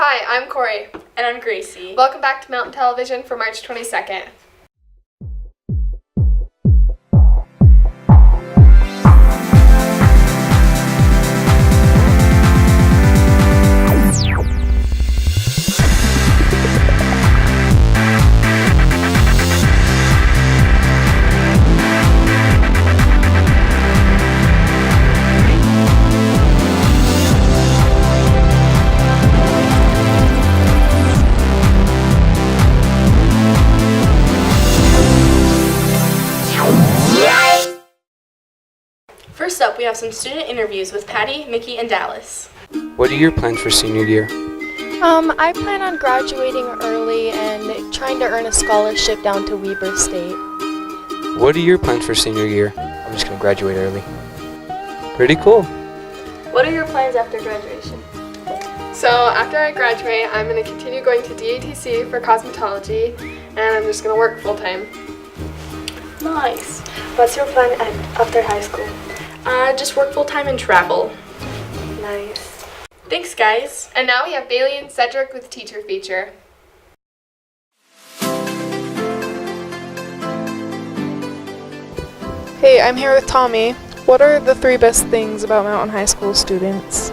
Hi, I'm Corey. And I'm Gracie. Welcome back to Mountain Television for March 22nd. First up, we have some student interviews with Patty, Mickey, and Dallas. What are your plans for senior year? I plan on graduating early and trying to earn a scholarship down to Weber State. What are your plans for senior year? I'm just going to graduate early. Pretty cool. What are your plans after graduation? So after I graduate, I'm going to continue going to DATC for cosmetology, and I'm just going to work full-time. Nice. What's your plan after high school? Just work full-time and travel. Nice. Thanks, guys. And now we have Bailey and Cedric with Teacher Feature. Hey, I'm here with Tommy. What are the 3 best things about Mountain High School students?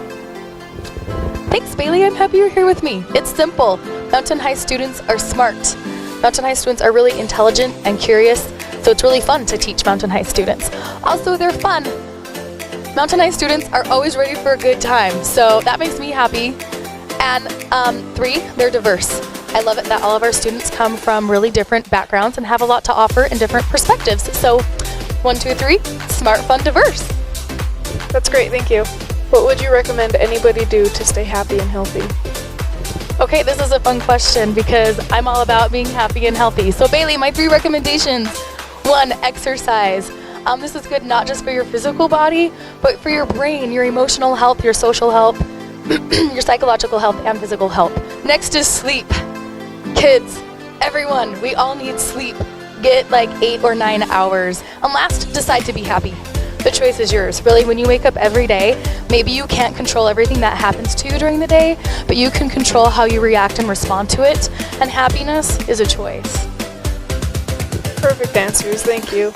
Thanks, Bailey. I'm happy you're here with me. It's simple. Mountain High students are smart. Mountain High students are really intelligent and curious, so it's really fun to teach Mountain High students. Also, they're fun. Mountain High students are always ready for a good time, so that makes me happy. And 3, they're diverse. I love it that all of our students come from really different backgrounds and have a lot to offer and different perspectives. So 1, 2, 3, smart, fun, diverse. That's great, thank you. What would you recommend anybody do to stay happy and healthy? Okay, this is a fun question because I'm all about being happy and healthy. So Bailey, my 3 recommendations. 1, exercise. This is good not just for your physical body, but for your brain, your emotional health, your social health, your psychological health, and physical health. Next is sleep. Kids, everyone, we all need sleep. Get like 8 or 9 hours. And last, decide to be happy. The choice is yours. Really, when you wake up every day, maybe you can't control everything that happens to you during the day, but you can control how you react and respond to it, and happiness is a choice. Perfect answers, thank you.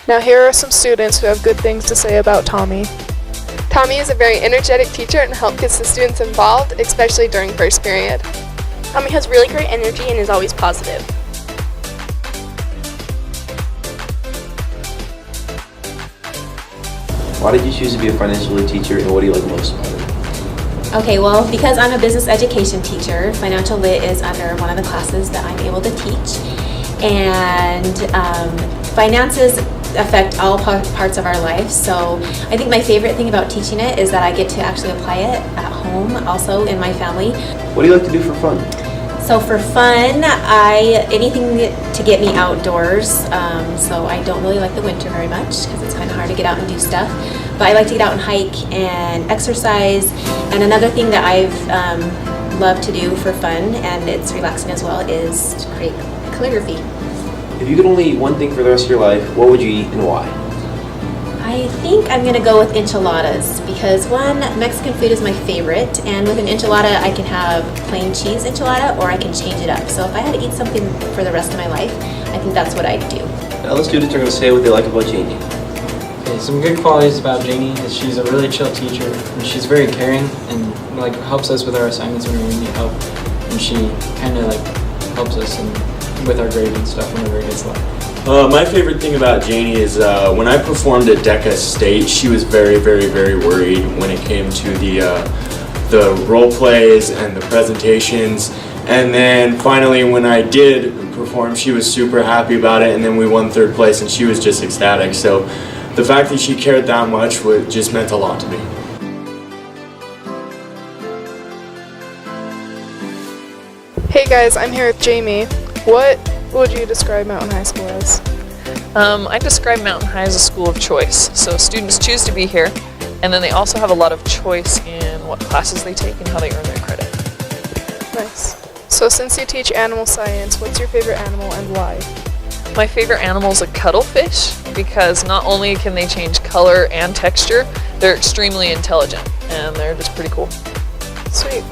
Now here are some students who have good things to say about Tommy. Tommy is a very energetic teacher and helps get the students involved, especially during first period. Tommy has really great energy and is always positive. Why did you choose to be a financial lit teacher, and what do you like most about it? Okay, well, because I'm a business education teacher, financial lit is under one of the classes that I'm able to teach. And finances affect all parts of our life, so I think my favorite thing about teaching it is that I get to actually apply it at home, also in my family. What do you like to do for fun? So for fun, anything to get me outdoors. So I don't really like the winter very much because it's kind of hard to get out and do stuff. But I like to get out and hike and exercise. And another thing that I've loved to do for fun, and it's relaxing as well, is to create calligraphy. If you could only eat one thing for the rest of your life, what would you eat and why? I think I'm going to go with enchiladas because 1, Mexican food is my favorite, and with an enchilada I can have plain cheese enchilada or I can change it up. So if I had to eat something for the rest of my life, I think that's what I'd do. Now the students are going to say what they like about Janie. Okay, some good qualities about Janie is she's a really chill teacher, and she's very caring and helps us with our assignments when we need help, and she kind of helps us with our grades and stuff whenever it gets low. My favorite thing about Janie is when I performed at DECA State, she was very, very, very worried when it came to the role plays and the presentations. And then finally when I did perform, she was super happy about it, and then we won 3rd place and she was just ecstatic. So the fact that she cared that much just meant a lot to me. Hey guys, I'm here with Jamie. What would you describe Mountain High School as? I describe Mountain High as a school of choice. So students choose to be here, and then they also have a lot of choice in what classes they take and how they earn their credit. Nice. So since you teach animal science, what's your favorite animal and why? My favorite animal is a cuttlefish because not only can they change color and texture, they're extremely intelligent and they're just pretty cool. Sweet.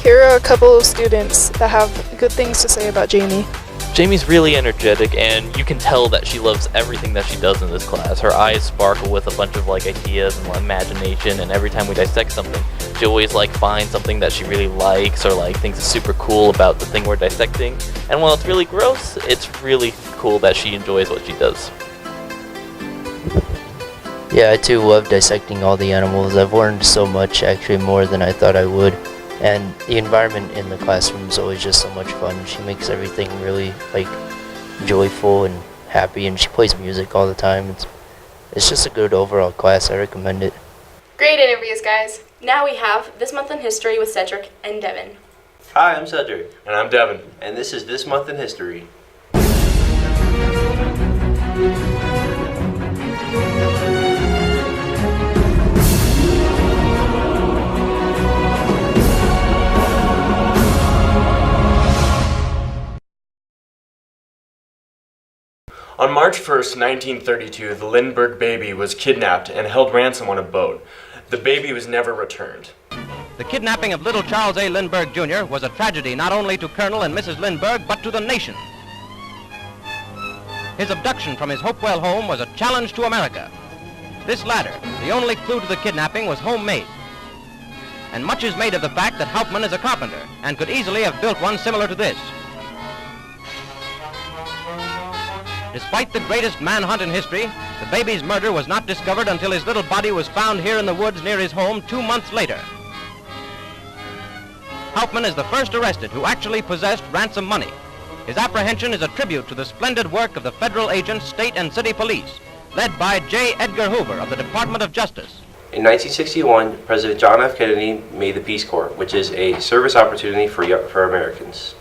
Here are a couple of students that have good things to say about Jamie. Jamie's really energetic, and you can tell that she loves everything that she does in this class. Her eyes sparkle with a bunch of ideas and imagination, and every time we dissect something, she always finds something that she really likes or thinks is super cool about the thing we're dissecting. And while it's really gross, it's really cool that she enjoys what she does. Yeah, I too love dissecting all the animals. I've learned so much, actually more than I thought I would. And the environment in the classroom is always just so much fun. She makes everything really joyful and happy, and she plays music all the time. It's just a good overall class. I recommend it. Great interviews, guys. Now we have This Month in History with Cedric and Devin. Hi, I'm Cedric. And I'm Devin. And this is This Month in History. On March 1st, 1932, the Lindbergh baby was kidnapped and held ransom on a boat. The baby was never returned. The kidnapping of little Charles A. Lindbergh, Jr. was a tragedy not only to Colonel and Mrs. Lindbergh, but to the nation. His abduction from his Hopewell home was a challenge to America. This ladder, the only clue to the kidnapping, was homemade. And much is made of the fact that Hauptmann is a carpenter and could easily have built one similar to this. Despite the greatest manhunt in history, the baby's murder was not discovered until his little body was found here in the woods near his home 2 months later. Hauptmann is the first arrested who actually possessed ransom money. His apprehension is a tribute to the splendid work of the federal agents, state and city police, led by J. Edgar Hoover of the Department of Justice. In 1961, President John F. Kennedy made the Peace Corps, which is a service opportunity for Americans.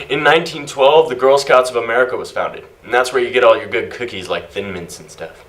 In 1912, the Girl Scouts of America was founded, and that's where you get all your good cookies like Thin Mints and stuff.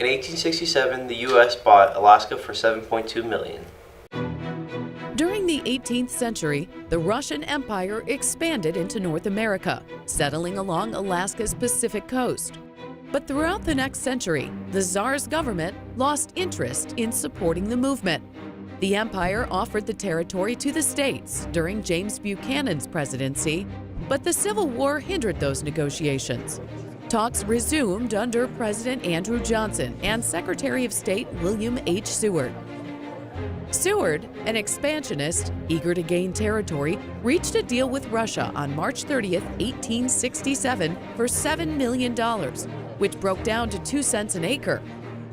In 1867, the U.S. bought Alaska for $7.2 million. During the 18th century, the Russian Empire expanded into North America, settling along Alaska's Pacific coast. But throughout the next century, the Tsar's government lost interest in supporting the movement. The empire offered the territory to the states during James Buchanan's presidency, but the Civil War hindered those negotiations. Talks resumed under President Andrew Johnson and Secretary of State William H. Seward. Seward, an expansionist eager to gain territory, reached a deal with Russia on March 30, 1867 for $7 million, which broke down to 2 cents an acre.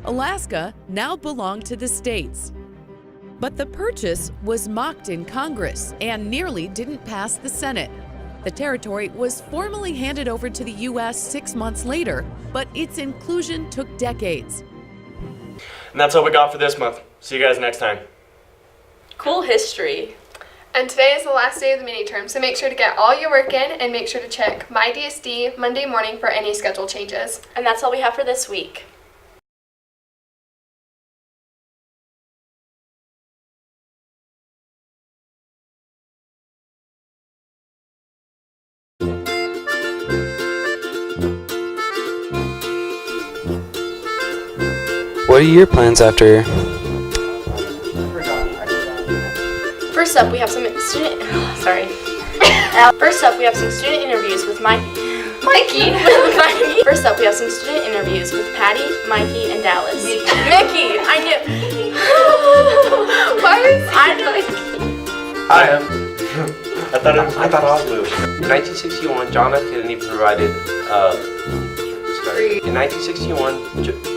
Alaska now belonged to the states. But the purchase was mocked in Congress and nearly didn't pass the Senate. The territory was formally handed over to the U.S. 6 months later, but its inclusion took decades. And that's all we got for this month. See you guys next time. Cool history. And today is the last day of the mini term, so make sure to get all your work in and make sure to check My DSD Monday morning for any schedule changes. And that's all we have for this week. What are your plans after? First up, we have some student. First up, we have some student interviews with Mikey. First up, we have some student interviews with Patty, Mikey, and Dallas. Mickey, I knew. Why was Hi. I thought I was Blue. In 1961, John F. Kennedy provided. In 1961.